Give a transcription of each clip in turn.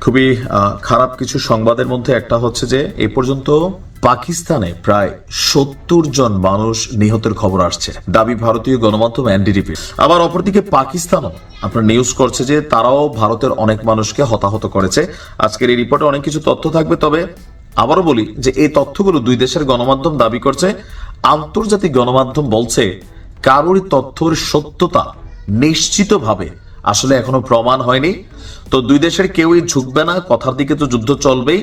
খুবই খারাপ কিছু সংবাদের মধ্যে একটা হচ্ছে যে এই পর্যন্ত পাকিস্তানে প্রায় ৭০ জন মানুষ নিহতের খবর আসছে, দাবি ভারতীয় গণমাধ্যম এনডিটিভি। আবার অপরদিকে পাকিস্তানও আপনার নিউজ করছে যে তারাও ভারতের অনেক মানুষকে হতাহত করেছে। আজকের এই রিপোর্টে অনেক কিছু তথ্য থাকবে, তবে আবারও বলি যে এই তথ্যগুলো দুই দেশের গণমাধ্যম দাবি করছে। আন্তর্জাতিক গণমাধ্যম বলছে কারোরই তথ্যের সত্যতা নিশ্চিতভাবে আসলে এখনো প্রমাণ হয়নি। তো দুই দেশের কেউই ঝুঁকবে না, কথার দিকে তো যুদ্ধ চলবেই।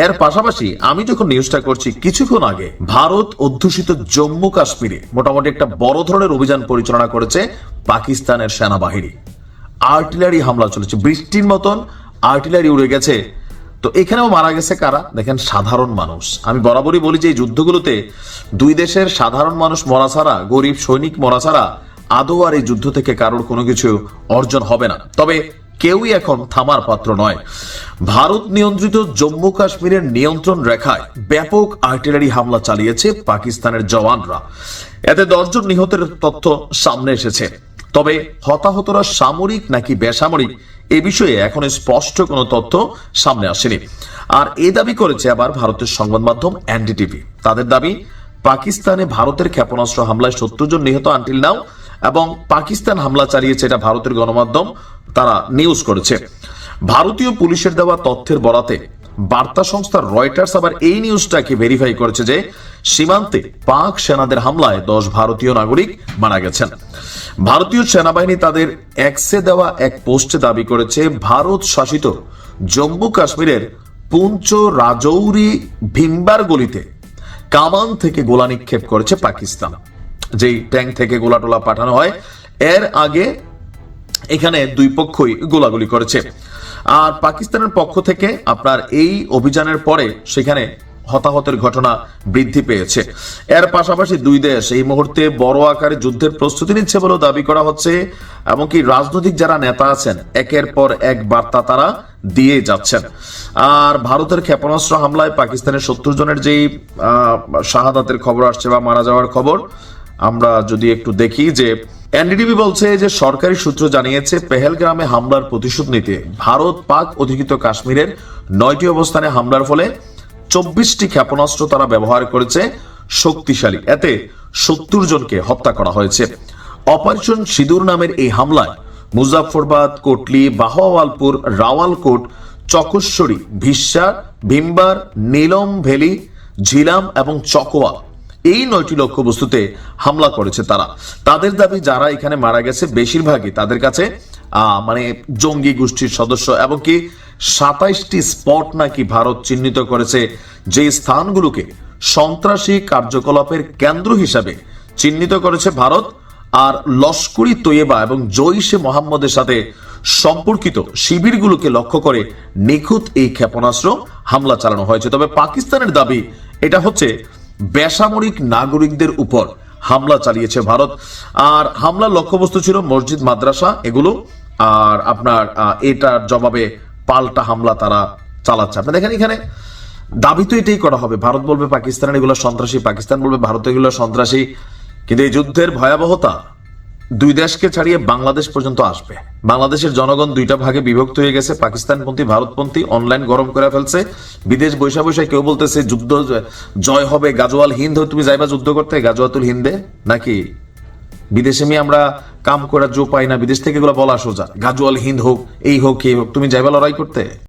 এর পাশাপাশি আমি যখন নিউজটা করছি কিছুক্ষণ আগে ভারত অধ্যুষিত জম্মু কাশ্মীরে মোটামুটি একটা বড় ধরনের অভিযান পরিচালনা করেছে পাকিস্তানের সেনাবাহিনী। আর্টিলারি হামলা চলেছে, বৃষ্টির মতন আর্টিলারি উড়ে গেছে। তো এখানেও মারা গেছে কারা? দেখেন, সাধারণ মানুষ। আমি বরাবরই বলি যে এই যুদ্ধগুলোতে দুই দেশের সাধারণ মানুষ মরা ছাড়া, গরিব সৈনিক মরা ছাড়া আদৌ আর এই যুদ্ধ থেকে কারোর কোনো কিছু অর্জন হবে না। তবে কেউই এখন থামার পাত্র নয়। ভারত নিয়ন্ত্রিত জম্মু কাশ্মীরের নিয়ন্ত্রণ রেখায় ব্যাপক আর্টিলারি হামলা চালিয়েছে পাকিস্তানের জওয়ানরা। এতে 10 জন নিহতের তথ্য সামনে এসেছে। তবে হতাহতরা সামরিক নাকি বেসামরিক এ বিষয়ে এখন স্পষ্ট কোনো তথ্য সামনে আসেনি। আর এ দাবি করেছে আবার ভারতের সংবাদ মাধ্যম এনডিটিভি। তাদের দাবি পাকিস্তানে ভারতের ক্ষেপণাস্ত্র হামলায় ৭০ জন নিহত আনটিল নাও, এবং পাকিস্তান হামলা চালিয়েছে এটা ভারতের গণমাধ্যম তারা নিউজ করেছে। ভারতীয় পুলিশের দেওয়া তথ্যের বরাতে বার্তা সংস্থা রয়টার্স আবার এই নিউজটাকে ভেরিফাই করেছে যে সীমান্তে পাক সেনাদের হামলায় 10 ভারতীয় নাগরিক মারা গেছেন। ভারতীয় সেনাবাহিনী তাদের এক্সে দেওয়া এক পোস্টে দাবি করেছে ভারত শাসিত জম্মু কাশ্মীরের পুঞ্চ রাজৌরি ভিম্বার গলিতে কামান থেকে গোলা নিক্ষেপ করেছে পাকিস্তান। যেই ট্যাঙ্ক থেকে গোলা টোলা পাঠানো হয়, এর আগে এখানে দুই পক্ষই গোলাগুলি করেছে। আর পাকিস্তানের পক্ষ থেকে আপনার এই অভিযানের পরে সেখানে হতাহতের ঘটনা বৃদ্ধি পেয়েছে। এর পাশাপাশি দুই দেশ এই মুহূর্তে বড় আকারে যুদ্ধের প্রস্তুতি নিচ্ছে বলেও দাবি করা হচ্ছে। এমনকি রাজনৈতিক যারা নেতা আছেন একের পর এক বার্তা তারা দিয়ে যাচ্ছেন। আর ভারতের ক্ষেপণাস্ত্র হামলায় পাকিস্তানের ৭০ জনের যেই শাহাদাতের খবর আসছে বা মারা যাওয়ার খবর, আমরা যদি একটু দেখি যে এনডিটিভি বলছে যে সরকারি সূত্র জানিয়েছে পেহেলগ্রামে হামলার প্রতিশোধ নিতে ভারত পাক অধিকৃত কাশ্মীরের 9টি অবস্থানে হামলার ফলে 24টি ক্ষেপণাস্ত্র তারা ব্যবহার করেছে শক্তিশালী। এতে ৭০ জনকে হত্যা করা হয়েছে। অপারেশন সিঁদুর নামের এই হামলায় মুজাফফরবাদ, কোটলি, বাহওয়ালপুর, রাওয়ালকোট, চকশ্বরী, ভিস্সার, ভিম্বার, নীলম ভ্যালি, ঝিলাম এবং চকোয়া এই 9টি লক্ষ্যবস্তুতে হামলা করেছে তারা। তাদের দাবি যারা এখানে মারা গেছে বেশিরভাগই তাদের কাছে মানে জঙ্গি গোষ্ঠীর সদস্য। এবং কি 27টি স্পট নাকি ভারত চিহ্নিত করেছে, যে স্থানগুলোকে সন্ত্রাসী কার্যকলাপের কেন্দ্র হিসাবে চিহ্নিত করেছে ভারত। আর লস্করি তৈয়বা এবং জৈশে মোহাম্মদের সাথে সম্পর্কিত শিবিরগুলোকে লক্ষ্য করে নিখুঁত এই ক্ষেপণাস্ত্র হামলা চালানো হয়েছে। তবে পাকিস্তানের দাবি এটা হচ্ছে বেসামরিক নাগরিকদের উপর হামলা চালিয়েছে ভারত। আর হামলার লক্ষ্যবস্তু ছিল মসজিদ, মাদ্রাসা এগুলো। আর আপনার এটার জবাবে পাল্টা হামলা তারা চালাচ্ছে। আপনি দেখেন এখানে দাবি তো এটাই করা হবে, ভারত বলবে পাকিস্তানের এগুলো সন্ত্রাসী, পাকিস্তান বলবে ভারত এগুলো সন্ত্রাসী। কিন্তু এই যুদ্ধের ভয়াবহতা দুই দেশকে ছাড়িয়ে বাংলাদেশ পর্যন্ত আসবে। বাংলাদেশের জনগণ দুইটা ভাগে বিভক্ত হয়ে গেছে, পাকিস্তানপন্থী, ভারতপন্থী। অনলাইন গরম করে ফেলছে, বিদেশ বৈশা বৈশা কেউ বলতেছে যুদ্ধ জয় হবে, গাজওয়াল হিন্দ তুমি যাইবা যুদ্ধ করতে, গাজওয়াতুল হিন্দে নাকি বিদেশে আমরা কাম করার জো পাই না, বিদেশ থেকে এগুলো বলা সোজা, গাজওয়াল হিন্দ হোক, এই হোক, এই হোক, তুমি যাইবা লড়াই করতে।